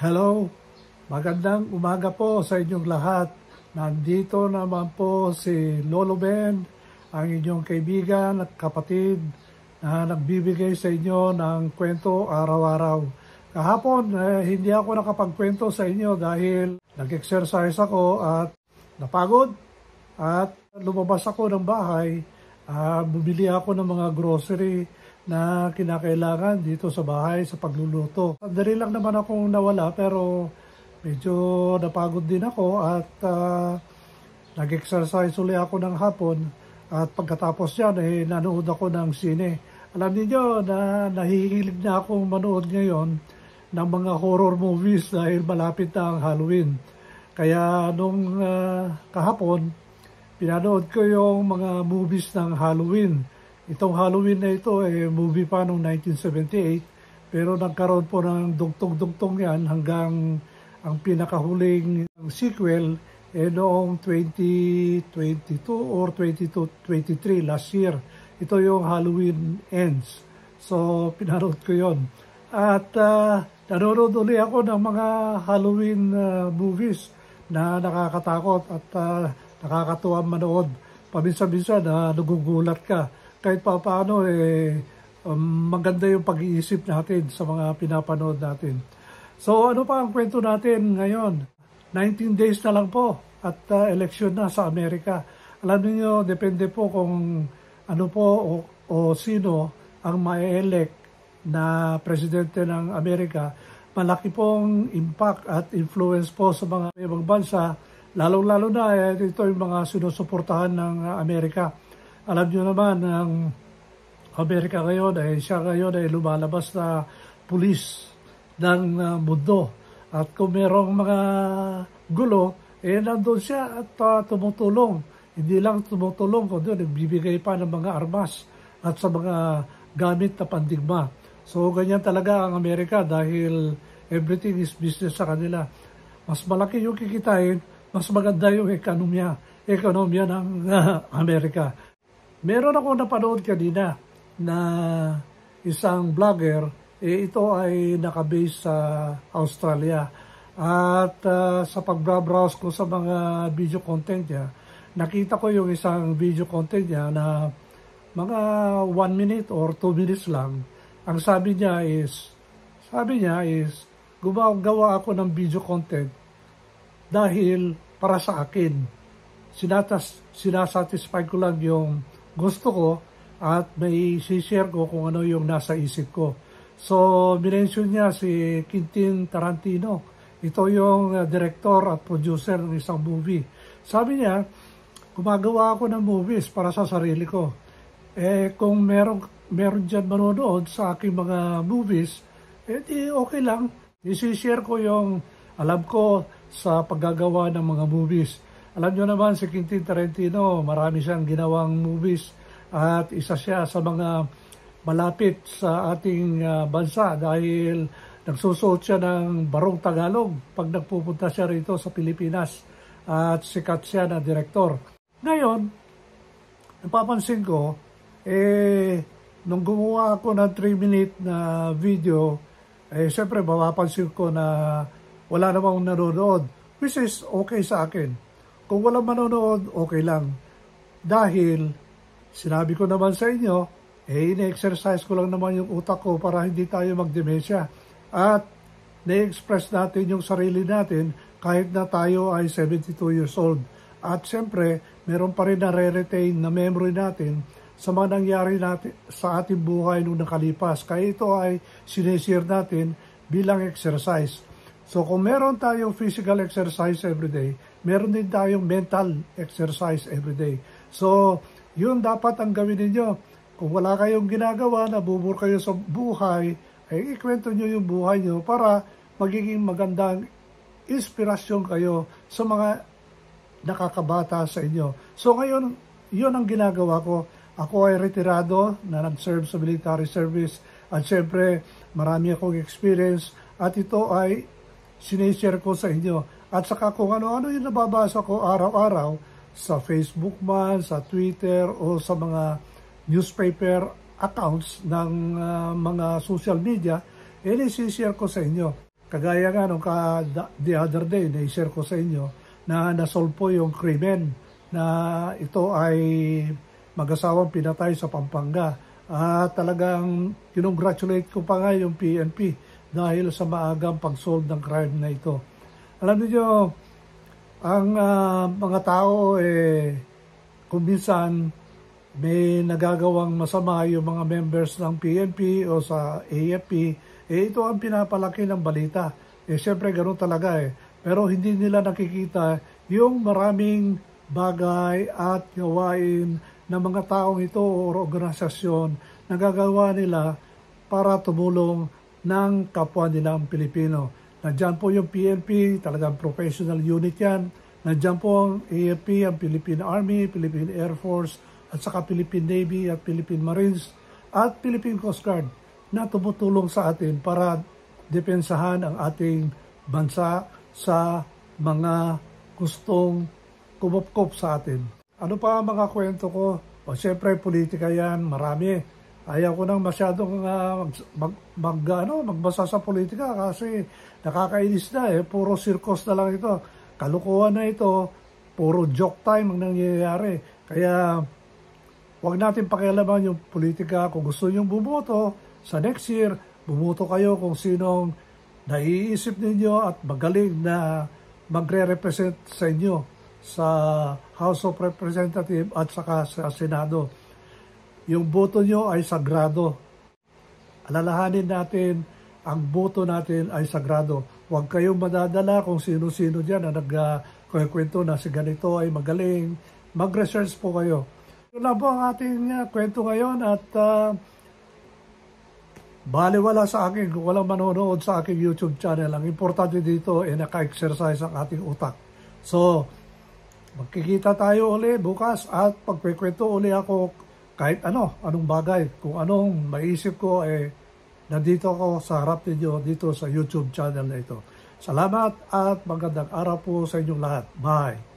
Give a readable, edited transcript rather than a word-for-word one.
Hello, magandang umaga po sa inyong lahat. Nandito naman po si Lolo Ben, ang inyong kaibigan at kapatid na nagbibigay sa inyo ng kwento araw-araw. Kahapon, hindi ako nakapagkwento sa inyo dahil nag-exercise ako at napagod at lumabas ako ng bahay. Bumili ako ng mga grocery na kinakailangan dito sa bahay sa pagluluto. Sandali lang naman akong nawala pero medyo napagod din ako at nag-exercise ulit ako ng hapon at pagkatapos yan nanood ako ng sine. Alam niyo na nahihilig na akong manood ngayon ng mga horror movies dahil malapit na ang Halloween. Kaya nung kahapon, pinanood ko yung mga movies ng Halloween. Itong Halloween na ito movie pa noong 1978 pero nagkaroon po ng dugtong-dugtong yan hanggang ang pinakahuling sequel noong 2022 or 2023 last year. Ito yung Halloween Ends. So pinanood ko yon. At nanonood ulit ako ng mga Halloween movies na nakakatakot at nakakatuwa manood. Paminsan-minsan nagugulat ka. Kahit pa paano maganda yung pag-iisip natin sa mga pinapanood natin. So ano pa ang kwento natin ngayon? 19 days na lang po at eleksyon na sa Amerika. Alam niyo, depende po kung ano po o sino ang ma-elect na presidente ng Amerika. Malaki pong impact at influence po sa mga ibang bansa, lalong-lalo na ito yung mga sinusuportahan ng Amerika. Alam niyo naman, ang Amerika ngayon siya ngayon ay lumalabas na pulis ng mundo. At kung merong mga gulo, nandun siya at tumutulong. Hindi lang tumutulong, kundi nagbibigay pa ng mga armas at sa mga gamit na pandigma. So ganyan talaga ang Amerika dahil everything is business sa kanila. Mas malaki yung kikitain, mas maganda yung ekonomiya ng Amerika. Meron ako napanood kanina na isang vlogger, ito ay nakabase sa Australia. At sa pag-browse ko sa mga video content niya, nakita ko yung isang video content niya na mga 1 minute or 2 minutes lang. Ang sabi niya is, gumagawa ako ng video content dahil para sa akin. Sinasatisfy ko lang yung gusto ko at may share ko kung ano yung nasa isip ko. So, minention niya si Quentin Tarantino. Ito yung director at producer ng isang movie. Sabi niya, gumagawa ako ng movies para sa sarili ko. Kung meron dyan manonood sa aking mga movies, di okay lang. I-share ko yung alam ko sa paggagawa ng mga movies. Alam nyo naman si Quentin Tarantino, marami siyang ginawang movies at isa siya sa mga malapit sa ating bansa dahil nagsusuot siya ng barong Tagalog pag nagpupunta siya rito sa Pilipinas at sikat siya na direktor. Ngayon, napapansin ko, nung gumawa ako ng 3-minute na video, syempre mapapansin ko na wala namang nanonood, which is okay sa akin. Kung walang manonood, okay lang. Dahil, sinabi ko naman sa inyo, ine-exercise ko lang naman yung utak ko para hindi tayo magdemensya. At, na-express natin yung sarili natin kahit na tayo ay 72 years old. At siyempre, meron pa rin na re-retain na memory natin sa mga nangyari natin sa ating buhay nung nakalipas. Kaya ito ay sinishare natin bilang exercise. So kung meron tayong physical exercise everyday, meron din tayong mental exercise everyday. So yun dapat ang gawin ninyo. Kung wala kayong ginagawa, nabubur kayo sa buhay, ay ikwento nyo yung buhay nyo para magiging magandang inspirasyon kayo sa mga nakakabata sa inyo. So ngayon, yun ang ginagawa ko. Ako ay retirado na nag-serve sa military service at syempre marami akong experience at ito ay sinishare ko sa inyo. At saka kung ano-ano yung nababasa ko araw-araw sa Facebook man, sa Twitter o sa mga newspaper accounts ng mga social media, i-share ko sa inyo. Kagaya nga nung the other day, na-share ko sa inyo na nasolve po yung krimen na ito ay mag-asawang pinatay sa Pampanga. At talagang kinongratulate ko pa nga yung PNP dahil sa maagang pag-solve ng crime na ito. Alam niyo, ang mga tao kung minsan may nagagawang masama yung mga members ng PNP o sa AFP, ito ang pinapalaki ng balita. Siyempre ganoon talaga Pero hindi nila nakikita yung maraming bagay at gawain ng mga taong ito o organisasyon na gagawa nila para tumulong ng kapwa nilang Pilipino. Nandiyan po yung PNP, talagang professional unit yan. Nandiyan po ang AFP, ang Philippine Army, Philippine Air Force, at saka Philippine Navy at Philippine Marines at Philippine Coast Guard na tumutulong sa atin para depensahan ang ating bansa sa mga gustong kumupkop sa atin. Ano pa ang mga kwento ko? Siyempre, politika yan, marami. Ayaw ko nang masyadong magbasa sa politika kasi nakakainis na Puro circus na lang ito. Kalukuhan na ito. Puro joke time ang nangyayari. Kaya huwag natin pakialaman yung politika. Kung gusto nyong bumoto sa next year, bumoto kayo kung sinong naiisip ninyo at magaling na magre-represent sa inyo sa House of Representatives at saka sa Senado. Yung boto nyo ay sagrado. Alalahanin natin, ang boto natin ay sagrado. Huwag kayong madadala kung sino-sino dyan na nagkwento na si ganito ay magaling. Mag-research po kayo. Ito na po ang ating kwento ngayon at baliwala sa akin kung walang manonood sa aking YouTube channel. Ang importante dito ay naka-exercise ang ating utak. So, magkikita tayo uli bukas at pagkikwento uli ako kahit anong bagay. Kung anong maisip ko nandito ako sa harap ninyo dito sa YouTube channel na ito. Salamat at magandang araw po sa inyong lahat. Bye!